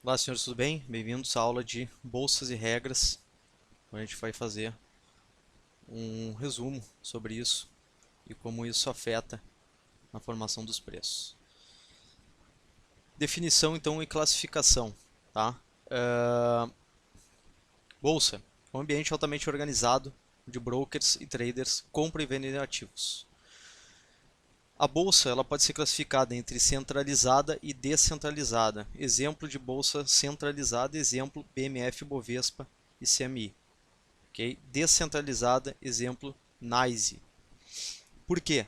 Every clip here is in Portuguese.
Olá, senhores, tudo bem? Bem-vindos à aula de bolsas e regras, onde a gente vai fazer um resumo sobre isso e como isso afeta na formação dos preços. Definição, então, e classificação, tá? Bolsa é um ambiente altamente organizado onde brokers e traders compram e vendem ativos. A bolsa ela pode ser classificada entre centralizada e descentralizada. Exemplo de bolsa centralizada, exemplo BMF, Bovespa e CMI. Okay? Descentralizada, exemplo NYSE. Por quê?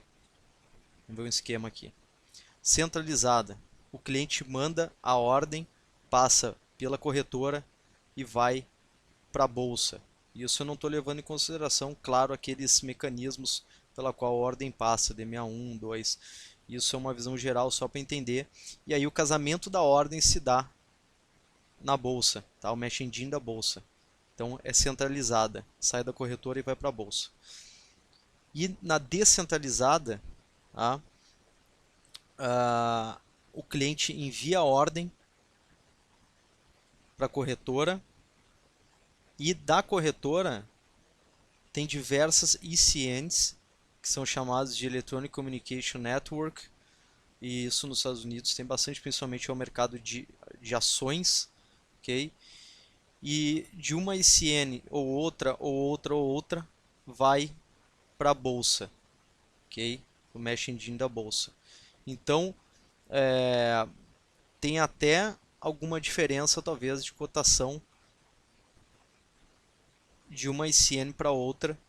Vamos ver um esquema aqui. Centralizada, o cliente manda a ordem, passa pela corretora e vai para a bolsa. Isso eu não estou levando em consideração, claro, aqueles mecanismos pela qual a ordem passa, DMA1, 2. Isso é uma visão geral só para entender. E aí o casamento da ordem se dá na bolsa, tá? O match engine da bolsa. Então é centralizada, sai da corretora e vai para a bolsa. E na descentralizada, tá? O cliente envia a ordem para a corretora e da corretora tem diversas ECNs, que são chamados de Electronic Communication Network, e isso nos Estados Unidos tem bastante, principalmente ao mercado de ações, ok? E de uma ECN ou outra, ou outra, ou outra, vai para a bolsa, ok? O Mesh Engine da bolsa. Então, tem até alguma diferença, talvez, de cotação de uma ICN para outra.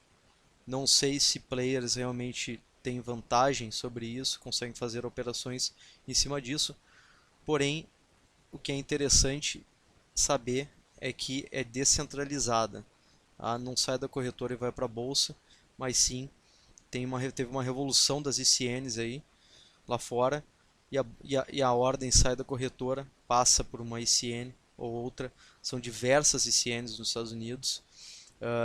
Não sei se players realmente têm vantagem sobre isso, conseguem fazer operações em cima disso. Porém, o que é interessante saber é que é descentralizada. Tá? Não sai da corretora e vai para a bolsa, mas sim teve uma revolução das ICNs aí lá fora e a ordem sai da corretora, passa por uma ICN ou outra. São diversas ICNs nos Estados Unidos.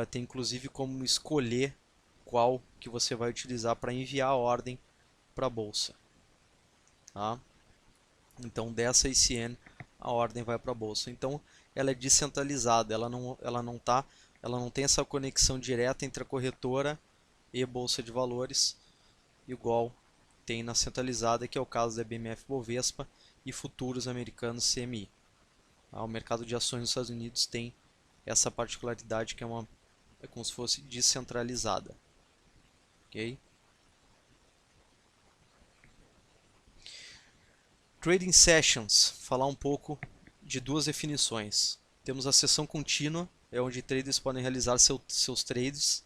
Tem inclusive como escolher qual que você vai utilizar para enviar a ordem para a bolsa. Tá? Então dessa ICN a ordem vai para a bolsa. Então ela é descentralizada, ela não tem essa conexão direta entre a corretora e bolsa de valores, igual tem na centralizada, que é o caso da BMF Bovespa e futuros americanos CMI. O mercado de ações nos Estados Unidos tem essa particularidade que é como se fosse descentralizada. Okay? Trading Sessions, falar um pouco de duas definições. Temos a sessão contínua, é onde traders podem realizar seus trades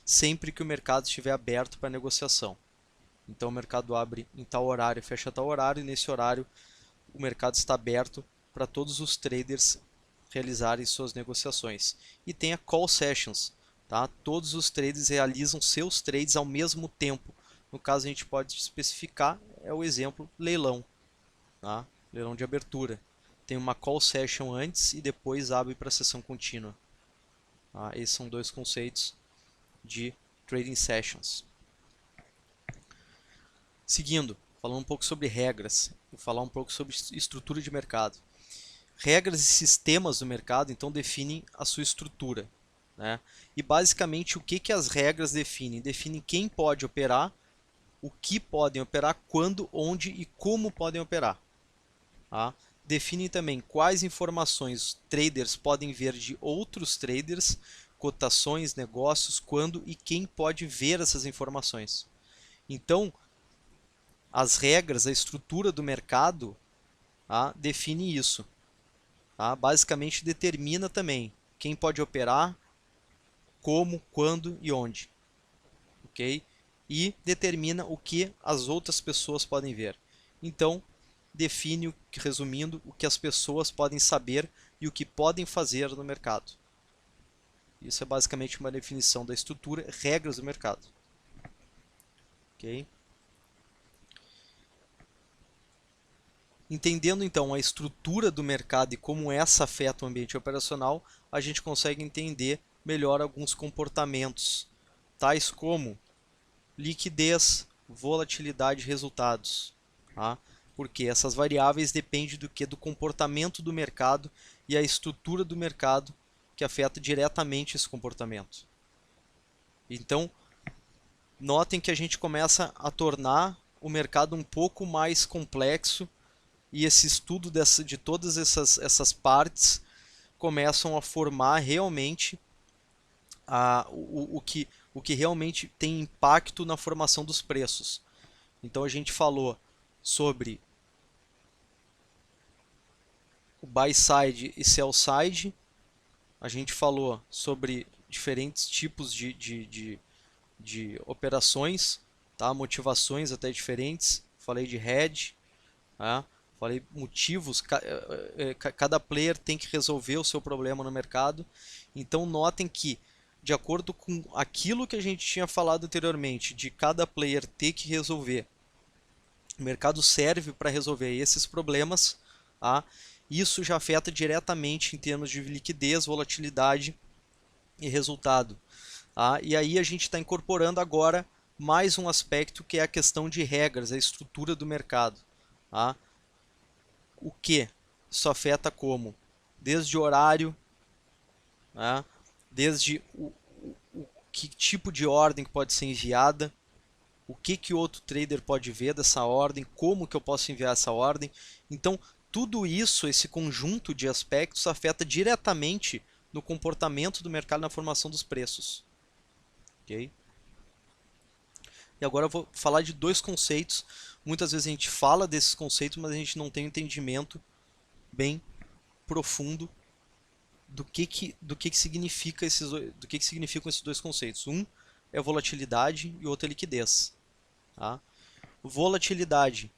sempre que o mercado estiver aberto para negociação. Então o mercado abre em tal horário, fecha tal horário, e nesse horário o mercado está aberto para todos os traders realizarem suas negociações. E tem a Call Sessions, tá? Todos os traders realizam seus trades ao mesmo tempo. No caso a gente pode especificar, é o exemplo leilão, tá? Leilão de abertura. Tem uma Call Session antes e depois abre para a sessão contínua. Tá? Esses são dois conceitos de Trading Sessions. Seguindo, falando um pouco sobre regras e falar um pouco sobre estrutura de mercado. Regras e sistemas do mercado, então, definem a sua estrutura. Né? E basicamente o que as regras definem? Definem quem pode operar, o que podem operar, quando, onde e como podem operar. Tá? Definem também quais informações traders podem ver de outros traders, cotações, negócios, quando e quem pode ver essas informações. Então, as regras, a estrutura do mercado, tá, define isso. Tá? Basicamente determina também quem pode operar, como, quando e onde. Okay? E determina o que as outras pessoas podem ver. Então, define, resumindo, o que as pessoas podem saber e o que podem fazer no mercado. Isso é basicamente uma definição da estrutura, regras do mercado. Okay? Entendendo então a estrutura do mercado e como essa afeta o ambiente operacional, a gente consegue entender melhor alguns comportamentos, tais como liquidez, volatilidade de resultados. Tá? Porque essas variáveis dependem do que? Do comportamento do mercado e a estrutura do mercado que afeta diretamente esse comportamento. Então, notem que a gente começa a tornar o mercado um pouco mais complexo e esse estudo de todas essas partes começam a formar realmente o que realmente tem impacto na formação dos preços. Então a gente falou sobre o buy side e sell side, a gente falou sobre diferentes tipos de operações, tá? Motivações até diferentes, falei de hedge, tá? Falei motivos, cada player tem que resolver o seu problema no mercado. Então notem que, de acordo com aquilo que a gente tinha falado anteriormente, de cada player ter que resolver, o mercado serve para resolver esses problemas, tá? Isso já afeta diretamente em termos de liquidez, volatilidade e resultado. Tá? E aí a gente está incorporando agora mais um aspecto que é a questão de regras, a estrutura do mercado. Tá? O que isso afeta como? Desde horário, tá? Desde o que tipo de ordem que pode ser enviada, o que outro trader pode ver dessa ordem, como que eu posso enviar essa ordem. Então, tudo isso, esse conjunto de aspectos, afeta diretamente no comportamento do mercado na formação dos preços. Okay? E agora eu vou falar de dois conceitos. Muitas vezes a gente fala desses conceitos, mas a gente não tem um entendimento bem profundo do que significa do que significam esses dois conceitos. Um é volatilidade e o outro é liquidez. Tá? Volatilidade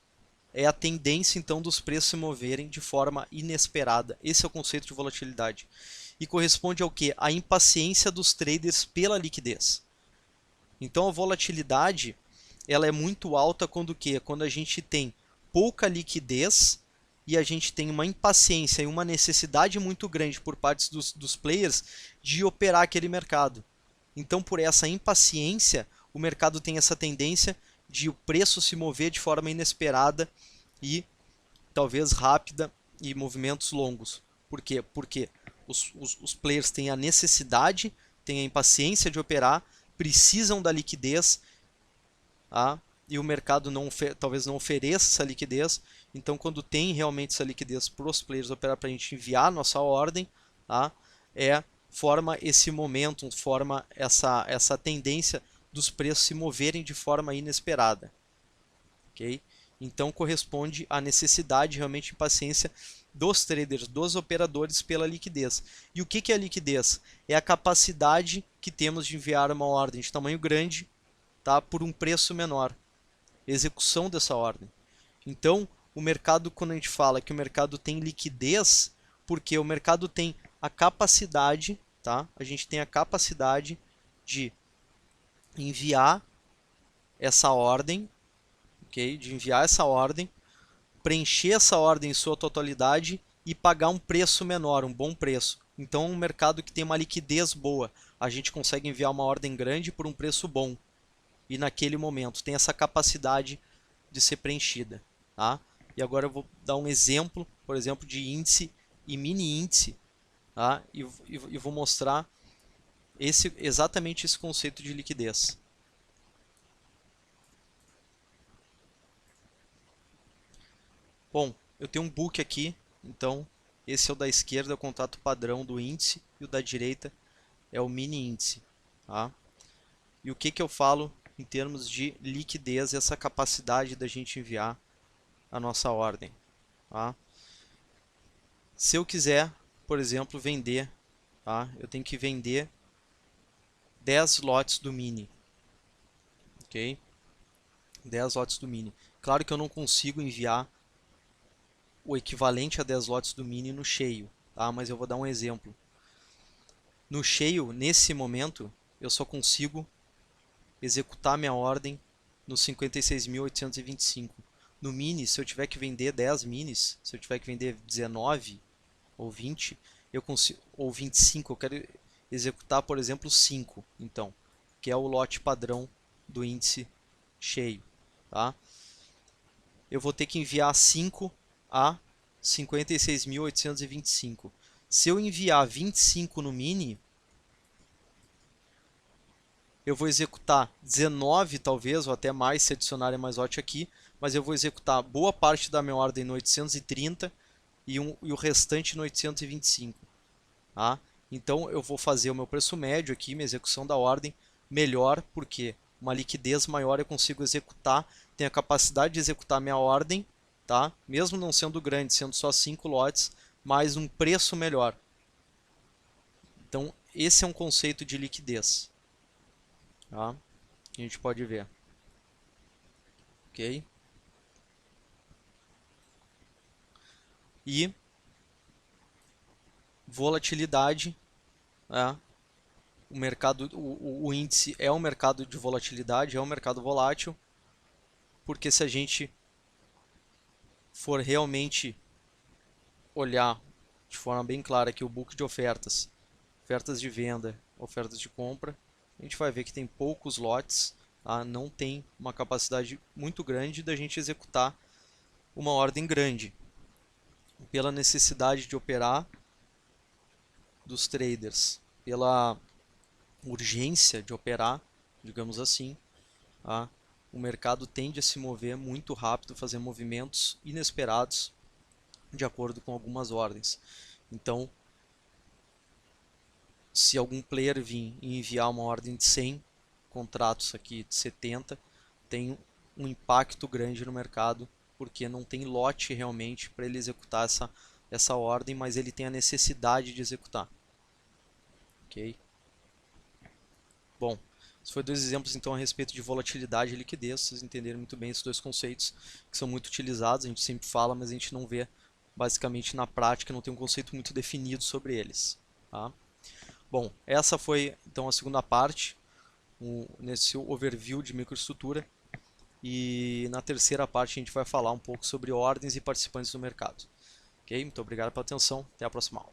é a tendência então dos preços se moverem de forma inesperada. Esse é o conceito de volatilidade. E corresponde ao que? A impaciência dos traders pela liquidez. Então a volatilidade ela é muito alta quando o quê? Quando a gente tem pouca liquidez e a gente tem uma impaciência e uma necessidade muito grande por parte dos players de operar aquele mercado. Então, por essa impaciência, o mercado tem essa tendência de o preço se mover de forma inesperada e talvez rápida e movimentos longos. Por quê? Porque os players têm a necessidade, têm a impaciência de operar, precisam da liquidez, tá? E o mercado talvez não ofereça essa liquidez. Então, quando tem realmente essa liquidez para os players operar para a gente enviar a nossa ordem, tá? Forma esse momento, forma essa tendência dos preços se moverem de forma inesperada. Okay? Então corresponde à necessidade, realmente, de paciência dos traders, dos operadores pela liquidez. E o que é a liquidez? É a capacidade que temos de enviar uma ordem de tamanho grande, tá, por um preço menor. Execução dessa ordem. Então, o mercado, quando a gente fala que o mercado tem liquidez, porque o mercado tem a capacidade, tá? A gente tem a capacidade de enviar essa ordem, okay? De enviar essa ordem, preencher essa ordem em sua totalidade e pagar um preço menor, um bom preço. Então, um mercado que tem uma liquidez boa, a gente consegue enviar uma ordem grande por um preço bom. E naquele momento tem essa capacidade de ser preenchida. Tá? E agora eu vou dar um exemplo, por exemplo, de índice e mini índice, tá? E vou mostrar exatamente esse conceito de liquidez. Bom, eu tenho um book aqui, então esse é o da esquerda, é o contrato padrão do índice, e o da direita é o mini índice. Tá? E o que eu falo em termos de liquidez, essa capacidade da gente enviar a nossa ordem. Tá? Se eu quiser, por exemplo, vender, tá? Eu tenho que vender 10 lotes do mini. Ok? 10 lotes do mini. Claro que eu não consigo enviar o equivalente a 10 lotes do mini no cheio, tá? Mas eu vou dar um exemplo. No cheio, nesse momento, eu só consigo executar minha ordem nos 56.825. No mini, se eu tiver que vender 10 minis, se eu tiver que vender 19 ou 20, eu consigo, ou 25, eu quero executar, por exemplo, 5, então, que é o lote padrão do índice cheio, tá? eu vou ter que enviar 5 a 56.825. Se eu enviar 25 no mini, eu vou executar 19 talvez, ou até mais se adicionarem mais lote aqui, mas eu vou executar boa parte da minha ordem no 830 e o restante no 825. Tá? Então eu vou fazer o meu preço médio aqui, minha execução da ordem melhor, porque uma liquidez maior eu consigo executar, tenho a capacidade de executar minha ordem, tá? Mesmo não sendo grande, sendo só 5 lotes, mas um preço melhor. Então esse é um conceito de liquidez. Tá? A gente pode ver. Ok? E volatilidade, né? O mercado, o índice é um mercado de volatilidade, é um mercado volátil, porque se a gente for realmente olhar de forma bem clara aqui o book de ofertas, ofertas de venda, ofertas de compra, a gente vai ver que tem poucos lotes, tá? Não tem uma capacidade muito grande da gente executar uma ordem grande, pela necessidade de operar dos traders, pela urgência de operar, digamos assim, tá? O mercado tende a se mover muito rápido, fazer movimentos inesperados de acordo com algumas ordens. Então, se algum player vir e enviar uma ordem de 100 contratos aqui de 70, tem um impacto grande no mercado, porque não tem lote realmente para ele executar essa ordem, mas ele tem a necessidade de executar. Ok? Bom, esses foram dois exemplos então a respeito de volatilidade e liquidez. Vocês entenderam muito bem esses dois conceitos que são muito utilizados, a gente sempre fala, mas a gente não vê basicamente na prática, não tem um conceito muito definido sobre eles. Tá? Bom, essa foi então a segunda parte, nesse overview de microestrutura. E na terceira parte a gente vai falar um pouco sobre ordens e participantes do mercado. Ok? Muito obrigado pela atenção, até a próxima aula.